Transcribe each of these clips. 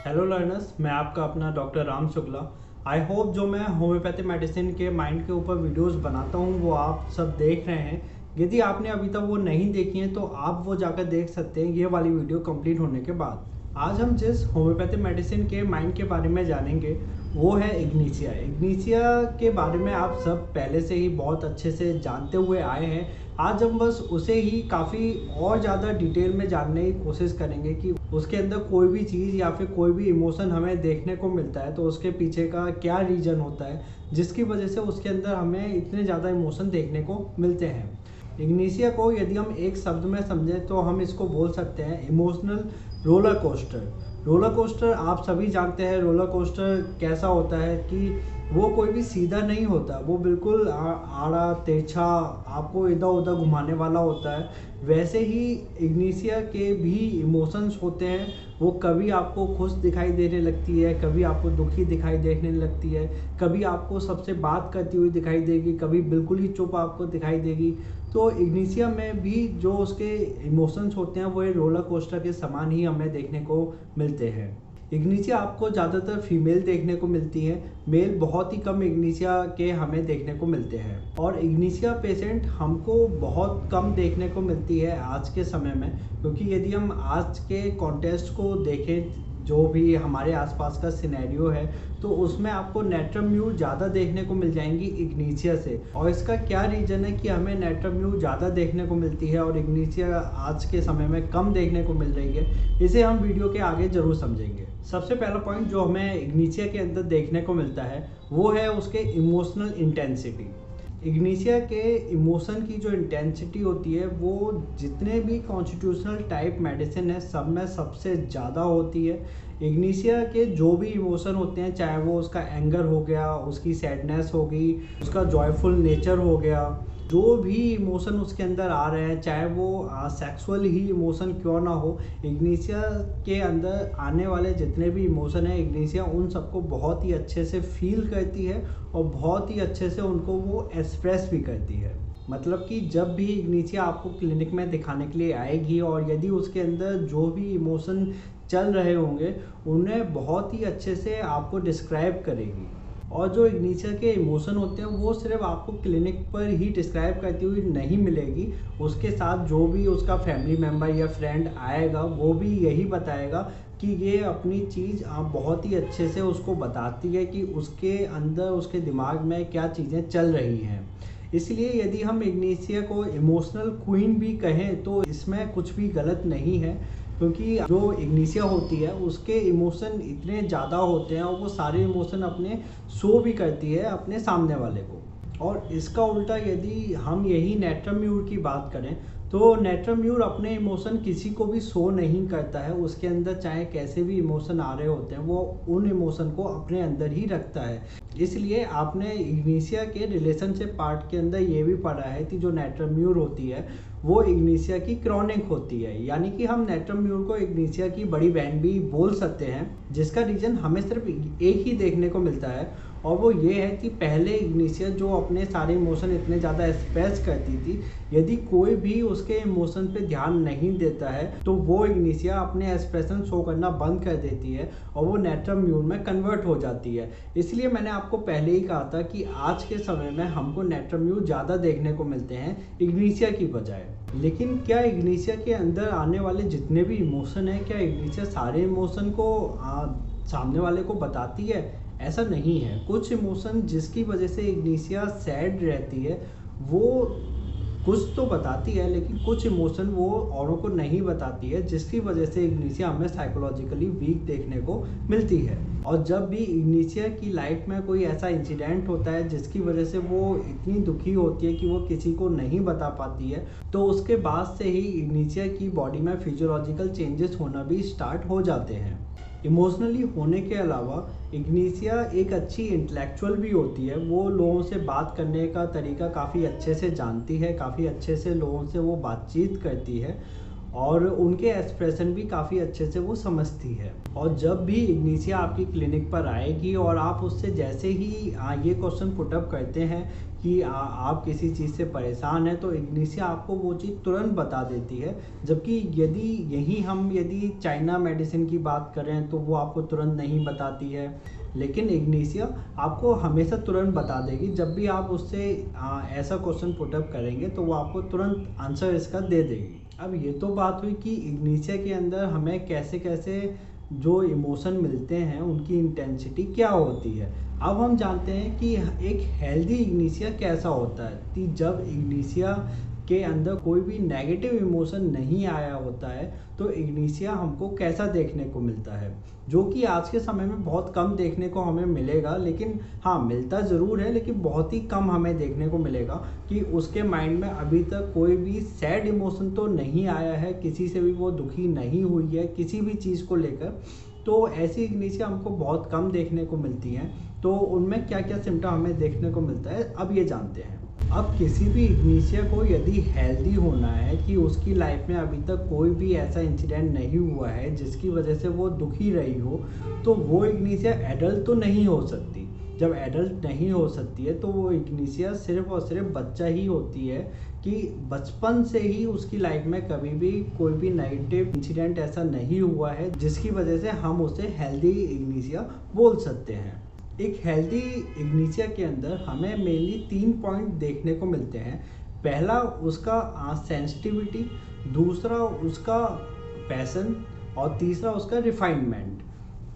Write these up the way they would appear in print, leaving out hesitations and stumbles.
Hello learners, मैं आपका अपना doctor Ram Shukla. I hope जो मैं होम्योपैथी मेडिसिन के माइंड के ऊपर वीडियोस बनाता हूँ वो आप सब देख रहे हैं। यदि आपने अभी तक वो नहीं देखी हैं तो आप वो जाकर देख सकते हैं ये वाली वीडियो कंप्लीट होने के बाद। आज हम जिस होम्योपैथी मेडिसिन के माइंड के बारे में जानेंगे वो है इग्निशिया। इग्निशिया के बारे में आप सब पहले से ही बहुत अच्छे से जानते हुए आए हैं। आज हम बस उसे ही काफ़ी और ज़्यादा डिटेल में जानने की कोशिश करेंगे कि उसके अंदर कोई भी चीज़ या फिर कोई भी इमोशन हमें देखने को मिलता है तो उसके पीछे का क्या रीज़न होता है जिसकी वजह से उसके अंदर हमें इतने ज़्यादा इमोशन देखने को मिलते हैं। इग्निशिया को यदि हम एक शब्द में समझें तो हम इसको बोल सकते हैं emotional roller coaster. Roller coaster आप सभी जानते हैं रोलर कोस्टर कैसा होता है कि वो कोई भी सीधा नहीं होता, वो बिल्कुल आड़ा तिरछा आपको इधर उधर घुमाने वाला होता है। वैसे ही इग्निशिया के भी इमोशंस होते हैं। वो कभी आपको खुश दिखाई देने लगती है, कभी आपको दुखी दिखाई देने लगती है, कभी आपको सबसे बात करती हुई दिखाई देगी, कभी बिल्कुल ही चुप आपको दिखाई देगी। तो इग्निशिया में भी जो उसके इमोशंस होते हैं वो ये रोलर कोस्टर के समान ही हमें देखने को मिलते हैं। इग्निशिया आपको ज़्यादातर फीमेल देखने को मिलती है, मेल बहुत ही कम इग्निशिया के हमें देखने को मिलते हैं। और इग्निशिया पेशेंट हमको बहुत कम देखने को मिलती है आज के समय में, क्योंकि यदि हम आज के कॉन्टेस्ट को देखें जो भी हमारे आसपास का सिनेरियो है तो उसमें आपको नेट्रम ज़्यादा देखने को मिल जाएंगी इग्निशिया से। और इसका क्या रीज़न है कि हमें नेट्रम ज़्यादा देखने को मिलती है और इग्निशिया आज के समय में कम देखने को मिल रही है, इसे हम वीडियो के आगे ज़रूर समझेंगे। सबसे पहला पॉइंट जो हमें इग्निशिया के अंदर देखने को मिलता है वो है उसके इमोशनल इंटेंसिटी। इग्निशिया के इमोशन की जो इंटेंसिटी होती है वो जितने भी कॉन्स्टिट्यूशनल टाइप मेडिसिन है सब में सबसे ज़्यादा होती है। इग्निशिया के जो भी इमोशन होते हैं, चाहे वो उसका एंगर हो गया, उसकी सैडनेस हो गई, उसका जॉयफुल नेचर हो गया, जो भी इमोशन उसके अंदर आ रहे हैं, चाहे वो सेक्सुअल ही इमोशन क्यों ना हो, इग्निशिया के अंदर आने वाले जितने भी इमोशन हैं इग्निशिया उन सबको बहुत ही अच्छे से फील करती है और बहुत ही अच्छे से उनको वो एक्सप्रेस भी करती है। मतलब कि जब भी इग्निशिया आपको क्लिनिक में दिखाने के लिए आएगी और यदि उसके अंदर जो भी इमोशन चल रहे होंगे उन्हें बहुत ही अच्छे से आपको डिस्क्राइब करेगी। और जो इग्निशिया के इमोशन होते हैं वो सिर्फ आपको क्लिनिक पर ही डिस्क्राइब करती हुई नहीं मिलेगी, उसके साथ जो भी उसका फैमिली मेम्बर या फ्रेंड आएगा वो भी यही बताएगा कि ये अपनी चीज़ आप बहुत ही अच्छे से उसको बताती है कि उसके अंदर उसके दिमाग में क्या चीज़ें चल रही हैं। इसलिए यदि हम इग्निशिया को इमोशनल क्वीन भी कहें तो इसमें कुछ भी गलत नहीं है, क्योंकि जो इग्निशिया होती है उसके इमोशन इतने ज़्यादा होते हैं और वो सारे इमोशन अपने शो भी करती है अपने सामने वाले को। और इसका उल्टा यदि हम यही नेट्रम की बात करें तो नेट्रम अपने इमोशन किसी को भी शो नहीं करता है। उसके अंदर चाहे कैसे भी इमोशन आ रहे होते हैं वो उन इमोशन को अपने अंदर ही रखता है। इसलिए आपने इग्निशिया के रिलेशनशिप पार्ट के अंदर ये भी पढ़ा है कि जो नेट्रम होती है वो इग्निशिया की क्रॉनिक होती है, यानी कि हम नेट्रम को इग्निशिया की बड़ी बहन भी बोल सकते हैं, जिसका रीज़न हमें सिर्फ एक ही देखने को मिलता है और वो ये है कि पहले इग्निशिया जो अपने सारे इमोशन इतने ज़्यादा एक्सप्रेस करती थी, यदि कोई भी उसके इमोशन पे ध्यान नहीं देता है तो वो इग्निशिया अपने एक्सप्रेशन शो करना बंद कर देती है और वो नेट्रम में कन्वर्ट हो जाती है। इसलिए मैंने आपको पहले ही कहा था कि आज के समय में हमको नेट्रम ज़्यादा देखने को मिलते हैं इग्निशिया की बजाय। लेकिन क्या इग्निशिया के अंदर आने वाले जितने भी इमोशन हैं, क्या इग्निशिया सारे इमोशन को सामने वाले को बताती है? ऐसा नहीं है। कुछ इमोशन जिसकी वजह से इग्निशिया सैड रहती है वो कुछ तो बताती है, लेकिन कुछ इमोशन वो औरों को नहीं बताती है, जिसकी वजह से इग्निशिया हमें साइकोलॉजिकली वीक देखने को मिलती है। और जब भी इग्निशिया की लाइफ में कोई ऐसा इंसिडेंट होता है जिसकी वजह से वो इतनी दुखी होती है कि वो किसी को नहीं बता पाती है, तो उसके बाद से ही इग्निशिया की बॉडी में फिजियोलॉजिकल चेंजेस होना भी स्टार्ट हो जाते हैं। इमोशनली होने के अलावा इग्निशिया एक अच्छी इंटेलेक्चुअल भी होती है। वो लोगों से बात करने का तरीका काफ़ी अच्छे से जानती है, काफ़ी अच्छे से लोगों से वो बातचीत करती है और उनके एक्सप्रेशन भी काफ़ी अच्छे से वो समझती है। और जब भी इग्निशिया आपकी क्लिनिक पर आएगी और आप उससे जैसे ही ये क्वेश्चन पुटअप करते हैं कि आप किसी चीज़ से परेशान हैं, तो इग्निशिया आपको वो चीज़ तुरंत बता देती है। जबकि यदि चाइना मेडिसिन की बात करें तो वो आपको तुरंत नहीं बताती है, लेकिन इग्निशिया आपको हमेशा तुरंत बता देगी। जब भी आप उससे ऐसा क्वेश्चन पुटअप करेंगे तो वो आपको तुरंत आंसर इसका दे देगी। अब ये तो बात हुई कि इग्निशिया के अंदर हमें कैसे कैसे जो इमोशन मिलते हैं उनकी इंटेंसिटी क्या होती है। अब हम जानते हैं कि एक हेल्दी इग्निशिया कैसा होता है। कि जब इग्निशिया के अंदर कोई भी नेगेटिव इमोशन नहीं आया होता है तो इग्निशिया हमको कैसा देखने को मिलता है, जो कि आज के समय में बहुत कम देखने को हमें मिलेगा। लेकिन हाँ, मिलता ज़रूर है, लेकिन बहुत ही कम हमें देखने को मिलेगा कि उसके माइंड में अभी तक कोई भी सैड इमोशन तो नहीं आया है, किसी से भी वो दुखी नहीं हुई है किसी भी चीज़ को लेकर। तो ऐसी इग्निशिया हमको बहुत कम देखने को मिलती हैं। तो उनमें क्या क्या सिम्टम हमें देखने को मिलता है, अब ये जानते हैं। अब किसी भी इग्निशिया को यदि हेल्दी होना है कि उसकी लाइफ में अभी तक कोई भी ऐसा इंसिडेंट नहीं हुआ है जिसकी वजह से वो दुखी रही हो, तो वो इग्निशिया एडल्ट तो नहीं हो सकती। जब एडल्ट नहीं हो सकती है तो वो इग्निशिया सिर्फ और सिर्फ बच्चा ही होती है कि बचपन से ही उसकी लाइफ में कभी भी कोई भी नेगेटिव इंसिडेंट ऐसा नहीं हुआ है जिसकी वजह से हम उसे हेल्दी इग्निशिया बोल सकते हैं। एक हेल्दी इग्निशिया के अंदर हमें मेनली 3 पॉइंट देखने को मिलते हैं। पहला उसका सेंसिटिविटी, दूसरा उसका पैशन और तीसरा उसका रिफाइनमेंट।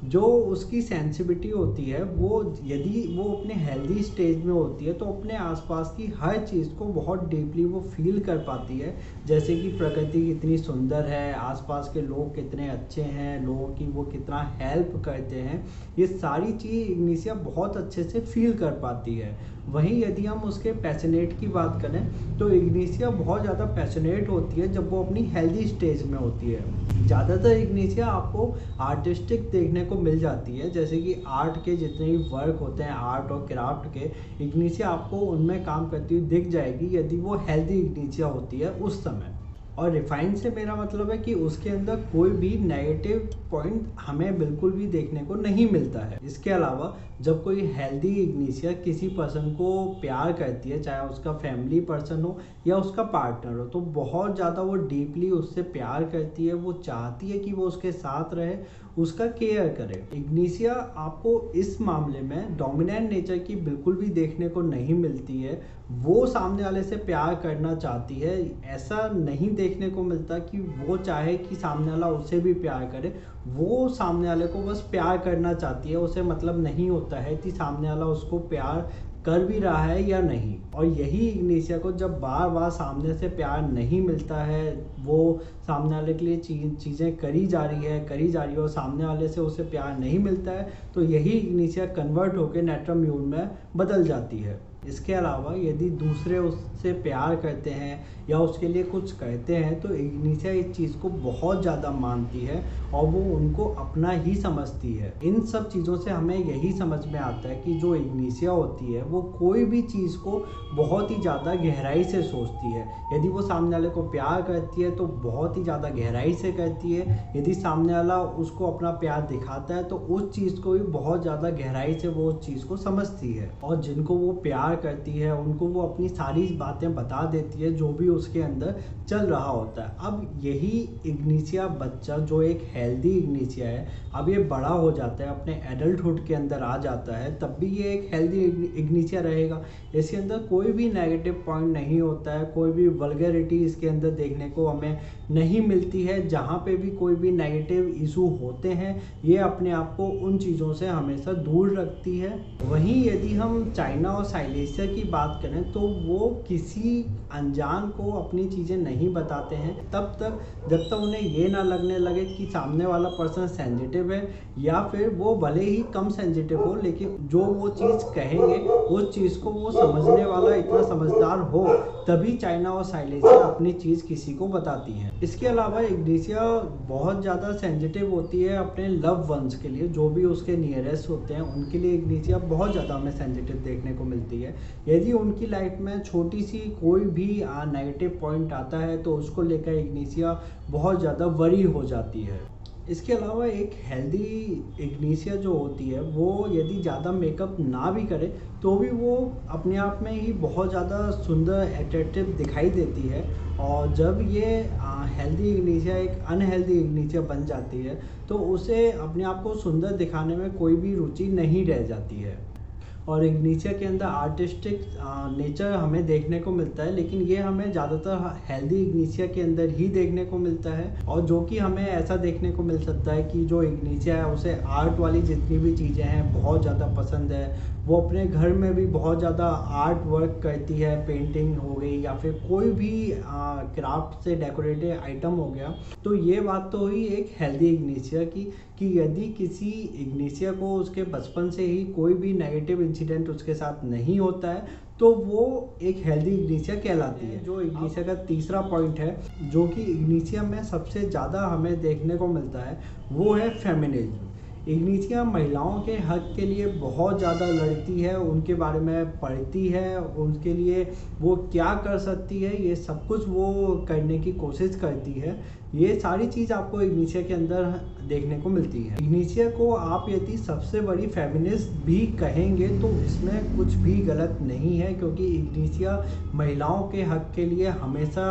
जो उसकी सेंसिटिविटी होती है वो यदि वो अपने हेल्दी स्टेज में होती है तो अपने आसपास की हर चीज़ को बहुत डीपली वो फील कर पाती है। जैसे कि प्रकृति कितनी सुंदर है, आसपास के लोग कितने अच्छे हैं, लोगों की वो कितना हेल्प करते हैं, ये सारी चीज़ इग्निशिया बहुत अच्छे से फील कर पाती है। वहीं यदि हम उसके पैशनेट की बात करें तो इग्निशिया बहुत ज़्यादा पैशनेट होती है जब वो अपनी हेल्दी स्टेज में होती है। ज़्यादातर इग्निशिया आपको आर्टिस्टिक देखने को मिल जाती है, जैसे कि आर्ट के जितने भी वर्क होते हैं, आर्ट और क्राफ्ट के, इग्निशिया आपको उनमें काम करती हुई दिख जाएगी यदि वो हेल्दी इग्निशिया होती है उस समय। और रिफाइन से मेरा मतलब है कि उसके अंदर कोई भी नेगेटिव पॉइंट हमें बिल्कुल भी देखने को नहीं मिलता है। इसके अलावा जब कोई हेल्दी इग्निशिया किसी पर्सन को प्यार करती है, चाहे उसका फैमिली पर्सन हो या उसका पार्टनर हो, तो बहुत ज़्यादा वो डीपली उससे प्यार करती है, वो चाहती है कि वो उसके साथ रहे, उसका केयर करे। इग्निशिया आपको इस मामले में डोमिनेंट नेचर की बिल्कुल भी देखने को नहीं मिलती है। वो सामने वाले से प्यार करना चाहती है, ऐसा नहीं देखने को मिलता कि वो चाहे कि सामने वाला उसे भी प्यार करे। वो सामने वाले को बस प्यार करना चाहती है, उसे मतलब नहीं होता है कि सामने वाला उसको प्यार कर भी रहा है या नहीं। और यही इग्निशिया को जब बार बार सामने से प्यार नहीं मिलता है, वो सामने वाले के लिए चीज़ें करी जा रही है और सामने वाले से उसे प्यार नहीं मिलता है, तो यही इग्निशिया कन्वर्ट होकर नेट्रम्यून में बदल जाती है। इसके अलावा यदि दूसरे उससे प्यार करते हैं या उसके लिए कुछ कहते हैं तो इग्निशिया इस चीज़ को बहुत ज़्यादा मानती है और वो उनको अपना ही समझती है। इन सब चीज़ों से हमें यही समझ में आता है कि जो इग्निशिया होती है वो कोई भी चीज़ को बहुत ही ज़्यादा गहराई से सोचती है। यदि वो सामने वाले को प्यार करती है तो बहुत ही ज़्यादा गहराई से करती है। यदि सामने वाला उसको अपना प्यार दिखाता है तो उस चीज़ को भी बहुत ज़्यादा गहराई से वो उस चीज़ को समझती है। और जिनको वो प्यार करती है उनको वो अपनी सारी बातें बता देती है जो भी उसके अंदर चल रहा होता है। अब यही इग्निशिया बच्चा जो एक हेल्दी इग्निशिया है, अब ये बड़ा हो जाता है, अपने एडल्टहुड के अंदर आ जाता है, तब भी ये एक हेल्दी इग्निशिया रहेगा। इसके अंदर कोई भी नेगेटिव पॉइंट नहीं होता है, कोई भी वल्गैरिटी इसके अंदर देखने को हमें नहीं मिलती है। जहाँ पे भी कोई भी नेगेटिव इशू होते हैं ये अपने आप को उन चीज़ों से हमेशा दूर रखती है। वहीं यदि हम चाइना और साइलेशिया की बात करें तो वो किसी अनजान को अपनी चीज़ें नहीं बताते हैं तब तक जब तक उन्हें ये ना लगने लगे कि सामने वाला पर्सन सेंसिटिव है, या फिर वो भले ही कम सेंसिटिव हो लेकिन जो वो चीज़ कहेंगे उस चीज़ को वो समझने वाला इतना समझदार हो, तभी चाइना और साइलेशिया अपनी चीज़ किसी को बताती हैं। इसके अलावा इग्निशिया बहुत ज़्यादा सेंसिटिव होती है अपने लव वंस के लिए, जो भी उसके नियरेस्ट होते हैं उनके लिए इग्निशिया बहुत ज़्यादा हमें सेंसिटिव देखने को मिलती है। है। यदि उनकी लाइफ में छोटी सी कोई भी नेगेटिव पॉइंट आता है तो उसको लेकर इग्निशिया बहुत ज़्यादा वरी हो जाती है। इसके अलावा एक हेल्दी इग्निशिया जो होती है वो यदि ज़्यादा मेकअप ना भी करे तो भी वो अपने आप में ही बहुत ज़्यादा सुंदर अट्रैक्टिव दिखाई देती है। और जब ये हेल्दी इग्निशिया एक अनहेल्दी इग्निशिया बन जाती है तो उसे अपने आप को सुंदर दिखाने में कोई भी रुचि नहीं रह जाती है। और इग्निशिया के अंदर आर्टिस्टिक नेचर हमें देखने को मिलता है, लेकिन ये हमें ज़्यादातर हेल्दी इग्निशिया के अंदर ही देखने को मिलता है। और जो कि हमें ऐसा देखने को मिल सकता है कि जो इग्निशिया है उसे आर्ट वाली जितनी भी चीज़ें हैं बहुत ज़्यादा पसंद है। वो अपने घर में भी बहुत ज़्यादा आर्ट वर्क करती है, पेंटिंग हो गई या फिर कोई भी क्राफ्ट से डेकोरेटिव आइटम हो गया। तो ये बात तो हुई एक हेल्दी इग्निशिया की कि यदि किसी इग्निशिया को उसके बचपन से ही कोई भी नेगेटिव इंसिडेंट उसके साथ नहीं होता है तो वो एक हेल्दी इग्निशिया कहलाती है। जो इग्निशिया का तीसरा पॉइंट है जो कि इग्निशिया में सबसे ज़्यादा हमें देखने को मिलता है वो है फेमिनिज्म। इग्निशिया महिलाओं के हक के लिए बहुत ज़्यादा लड़ती है, उनके बारे में पढ़ती है, उनके लिए वो क्या कर सकती है ये सब कुछ वो करने की कोशिश करती है। ये सारी चीज़ आपको इग्निशिया के अंदर देखने को मिलती है। इग्निशिया को आप यदि सबसे बड़ी फेमिनिस्ट भी कहेंगे तो इसमें कुछ भी गलत नहीं है, क्योंकि इग्निशिया महिलाओं के हक के लिए हमेशा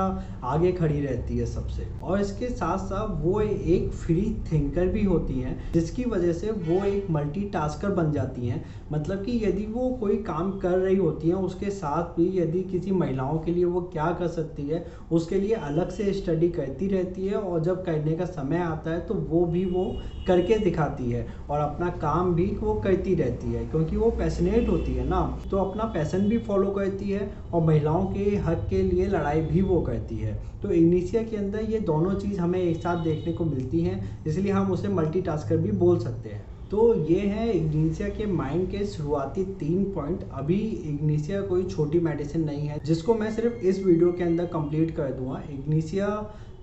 आगे खड़ी रहती है सबसे। और इसके साथ साथ वो एक फ्री थिंकर भी होती हैं, जिसकी वजह से वो एक मल्टीटास्कर बन जाती हैं। मतलब कि यदि वो कोई काम कर रही होती हैं उसके साथ भी यदि किसी महिलाओं के लिए वो क्या कर सकती है उसके लिए अलग से स्टडी करती रहती है, और जब करने का समय आता है तो वो भी वो करके दिखाती है और अपना काम भी वो करती रहती है, क्योंकि वो पैशनेट होती है ना, तो अपना पैशन भी फॉलो करती है और महिलाओं के हक के लिए लड़ाई भी वो करती है। तो इग्निशिया के अंदर ये दोनों चीज़ हमें एक साथ देखने को मिलती हैं, इसलिए हम उसे मल्टीटास्कर भी बोल सकते हैं। तो ये है इग्निशिया के माइंड के शुरुआती 3 पॉइंट। अभी इग्निशिया कोई छोटी मेडिसिन नहीं है जिसको मैं सिर्फ इस वीडियो के अंदर कंप्लीट कर दूंगा। इग्निशिया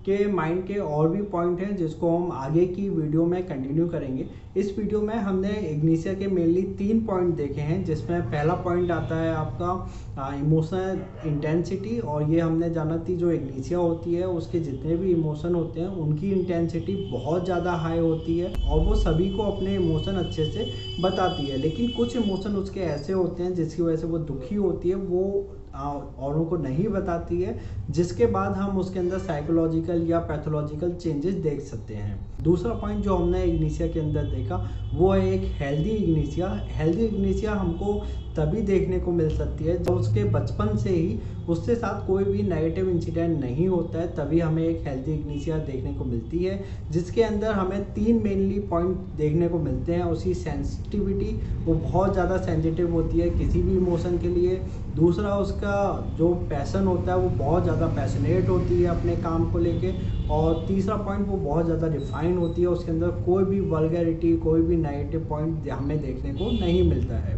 के माइंड के और भी पॉइंट हैं जिसको हम आगे की वीडियो में कंटिन्यू करेंगे। इस वीडियो में हमने इग्निशिया के मेनली 3 पॉइंट देखे हैं, जिसमें पहला पॉइंट आता है आपका इमोशनल इंटेंसिटी। और ये हमने जाना थी जो इग्निशिया होती है उसके जितने भी इमोशन होते हैं उनकी इंटेंसिटी बहुत ज़्यादा हाई होती है और वो सभी को अपने इमोशन अच्छे से बताती है। लेकिन कुछ इमोशन उसके ऐसे होते हैं जिसकी वजह से वो दुखी होती है, वो औरों को नहीं बताती है, जिसके बाद हम उसके अंदर साइकोलॉजिकल या पैथोलॉजिकल चेंजेस देख सकते हैं। दूसरा पॉइंट जो हमने इग्निशिया के अंदर देखा वो है एक हेल्दी इग्निशिया। हेल्दी इग्निशिया हमको तभी देखने को मिल सकती है जब उसके बचपन से ही उसके साथ कोई भी नेगेटिव इंसिडेंट नहीं होता है, तभी हमें एक हेल्दी इग्निशिया देखने को मिलती है, जिसके अंदर हमें 3 मेनली पॉइंट देखने को मिलते हैं। उसकी सेंसिटिविटी, वो बहुत ज़्यादा सेंसिटिव होती है किसी भी इमोशन के लिए। दूसरा उसका जो पैशन होता है वो बहुत ज़्यादा पैशनेट होती है अपने काम को लेके। और तीसरा पॉइंट वो बहुत ज़्यादा रिफाइन होती है, उसके अंदर कोई भी वल्गैरिटी, कोई भी नेगेटिव पॉइंट हमें देखने को नहीं मिलता है।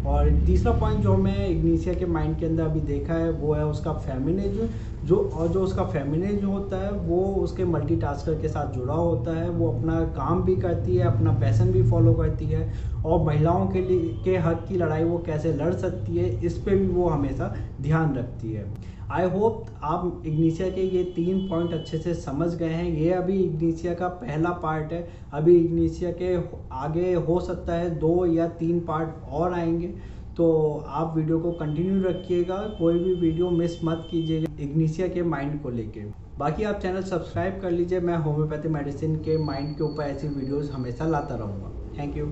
और तीसरा पॉइंट जो हमें इग्निशिया के माइंड के अंदर अभी देखा है वो है उसका फेमिनिज्म। जो उसका फेमिनिज्म होता है वो उसके मल्टीटास्कर के साथ जुड़ा होता है। वो अपना काम भी करती है, अपना पैशन भी फॉलो करती है, और महिलाओं के हक की लड़ाई वो कैसे लड़ सकती है इस पे भी वो हमेशा ध्यान रखती है। आई होप आप इग्निशिया के ये 3 पॉइंट अच्छे से समझ गए हैं। ये अभी इग्निशिया का पहला पार्ट है। अभी इग्निशिया के आगे हो सकता है 2 या 3 पार्ट और आएंगे, तो आप वीडियो को कंटिन्यू रखिएगा, कोई भी वीडियो मिस मत कीजिएगा इग्निशिया के माइंड को लेके। बाकी आप चैनल सब्सक्राइब कर लीजिए, मैं होम्योपैथी मेडिसिन के माइंड के ऊपर ऐसी वीडियोस हमेशा लाता रहूँगा। Thank you.